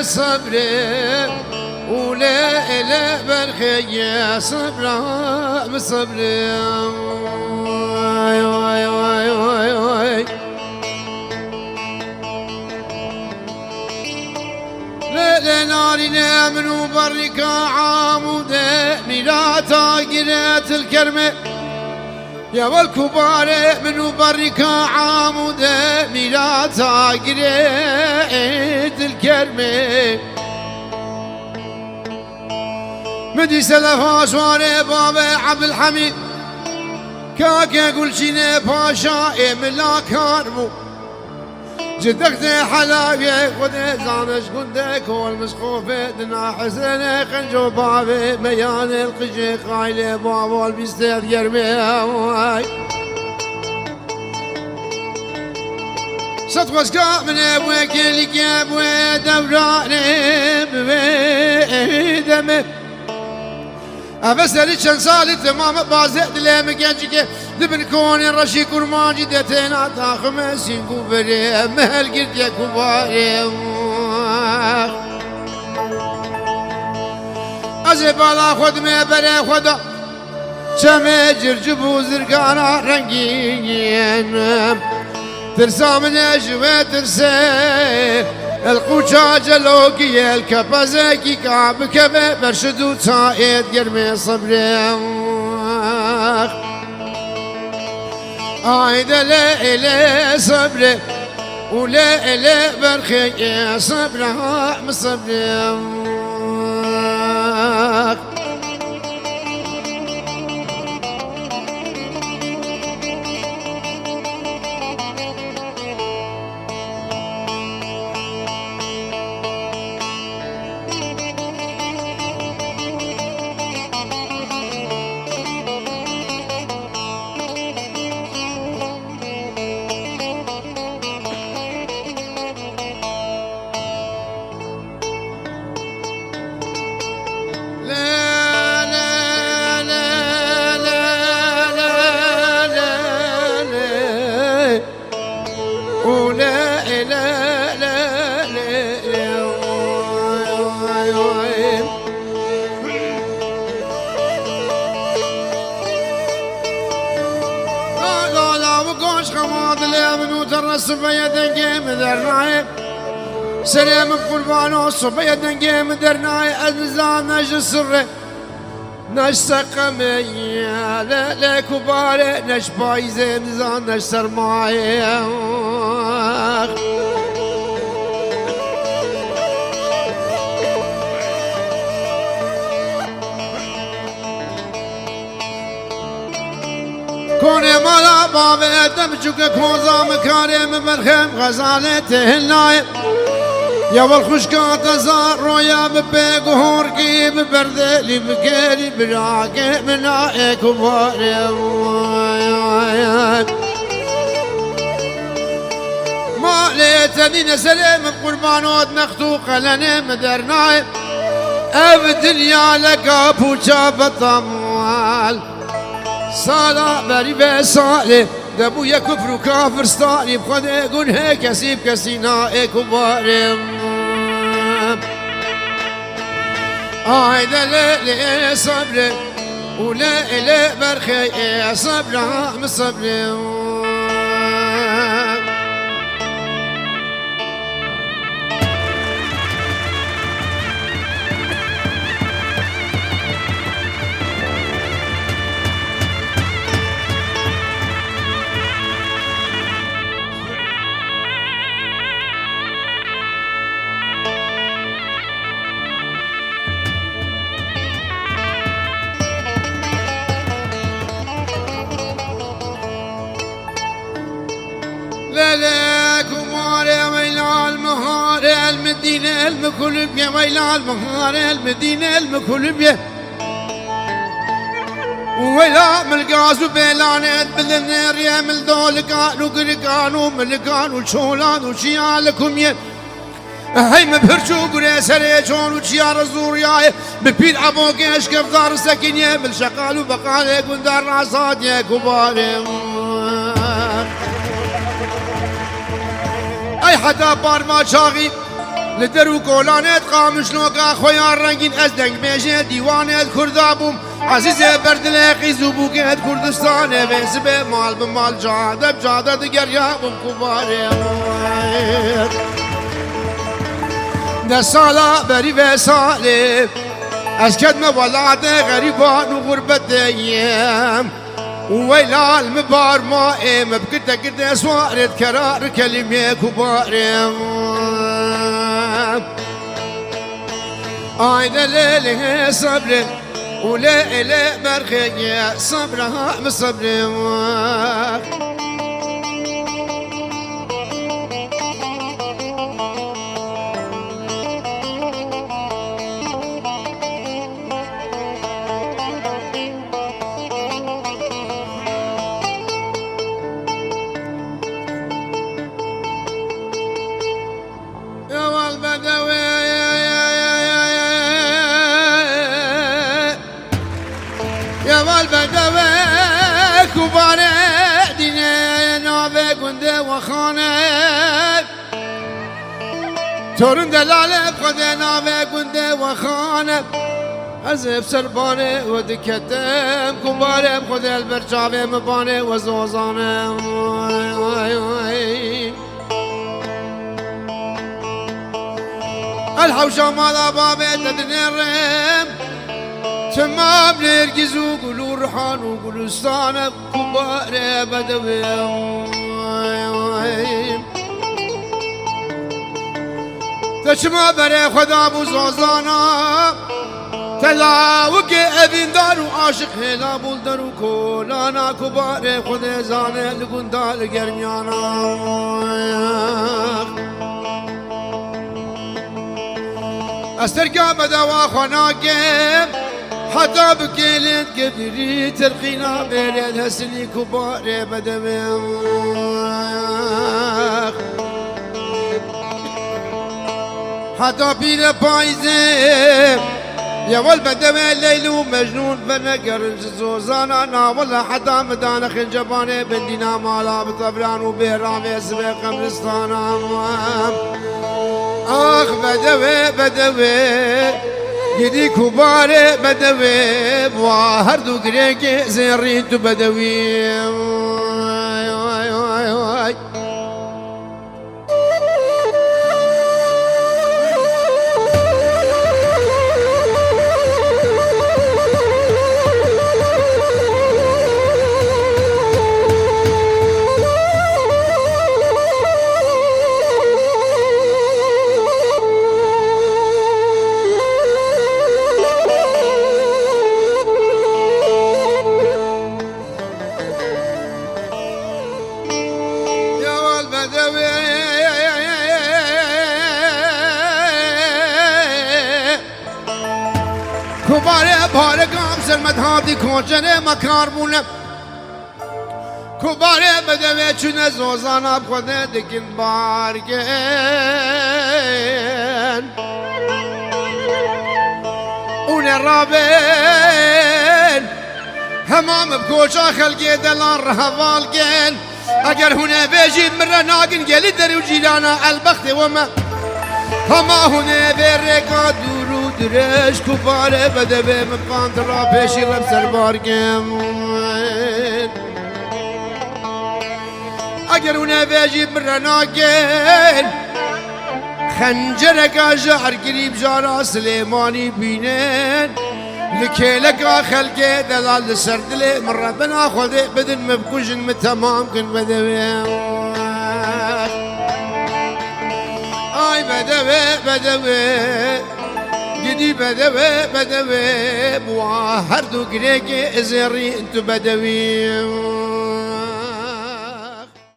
صبري ولا إلى برخي صبرا بصبري لا نارنا من بركة عامودة ميلاتا قرات الكرمة يا والكبار من بركة عامودة ميلاتا قرات الكرمة مدي سلفا شواري بابا عبد الحميد كاكا قول شيني باشا ملا كارمو جدك حلاوي خذ زانش قندك والمسخوفة دنا حسن خنجو بابي ميان القشي خايلي بابا البيستير يرمي صدق وسكا من ابوك اللي كابوي دوراني بدمي أفسر شن صالي تمام بازق دلهم جنجك دبن كون رشي كرمان جدتنا تاخم سينكو بري مهل قلت يا كباري أزبالا خد ما بري خدا شمي جرجبو زرقانا رنجين ترسى من أجوى ترسى القوشة جلوكي الكبازكي كعب كبه برشدو تايد قرمي صبري عايدة لا إلي صبري ولا إلي برخي صبري مصبري صبيا دنجي مدرناي سلام بقربانو صبيا دنجي مدرناي أزمزان نج السر نج سقمي لا لا كبار نج بايزة مزان نج سرماي كوني مالا بابا دمجوك كوزا مكارم برخم غزالته النايم يا والخشكات زار رويا ببيق هوركي ببردلي بكيري براكي منائك وبارم ما ليتني سلام بقربانات مختوقة لنا مدرناي الدنيا لك بوشا بطموال سالا بري بسالي دبويا كفر وكافر ستاني بخد اقول هيك كسيب كسينا كبارم هيدا لي صبري ولا إلي برخي صبرها من صبري لا كمار ويلا المهار المدينة المكلبية ويلا المهار المدينة المكلبية ويلا ملقاز وبيلانات بالنار يا ملدول كانوا قرقانوا ملقانوا شولان وشيالكم ين هاي مبهرشو قري سريشون وشيار الزورياي ببيل عبوك اشكف دار سكينة بالشقال وبقالي قندار راسات يا كباري اي حدا بار ما شاغي لدرو كولانت قامش لوكا خويا رنگين ازدنگ بيجي ديوانت كردابوم عزيزة بردلاقي زبوكت كردستان بيسبه مال بمال جادة بجادة دقر يابم كباري ده سالا بري وسالي اسكد مولاد غريبان وغربت ايام وويلا المبار ما مبكده كده سوارد كرار كلمة كباري عين ليلي صبر وليلي برخي صبرها بصبر يا والبدوي يا والبدوي كبار ديني نوبي كنده وخانه تورن دلاله بخده نوبي كنده وخانه ازب سربانه ودكتم كبار بخده البرچاوه مبانه وزوزانه الحوشة مالا بابي تدني الرم تمام نرجز وقولوا رحان وقولوا استانا كبار بدوي تشما بري خدا بوزوزانا تلاوك ابن دارو عاشق هلا بولدرو كولانا كبار خدا زانه لقون دال گرمیانا استرقى بدوا خناقم حتى بكيلت قبري ترقينا بين هسني كبار بدوي حتى بين بايزه يا والبدوي الليل ومجنون بنقر زوزانا والله حتى مدان خنجبانه بندينا مالا بطبران وبيرامي سبي قبرستانا آخ بدوي بدوي يدي كبار بدوي وهر دو قريك زيريت بدوي كبار بارقام سلمت هادي كوچنه مكار بونه كبار بدوي چونه زوزانا بخوده دكين بارگن اون رابن همام بكوچا خلقي دلان رهوالگن اگر هونه بيجي مرة ناقن گلي درو جيلانا البخت وما هما هونه برقا دورو درش كبار بدوي مقان ترا بيشي لبسر بارگن اگر هونه بيجي مرة ناقن خنجرك جعر قريب جارا سليماني بينين لكيلك خلقي دلال سردلي مرة بنا خذي بدن مبكوشن متمام كن بدوي اي بدوي بدوي قدي بدوي بدوي بواهر دو قريقي ازيري انتو بدوي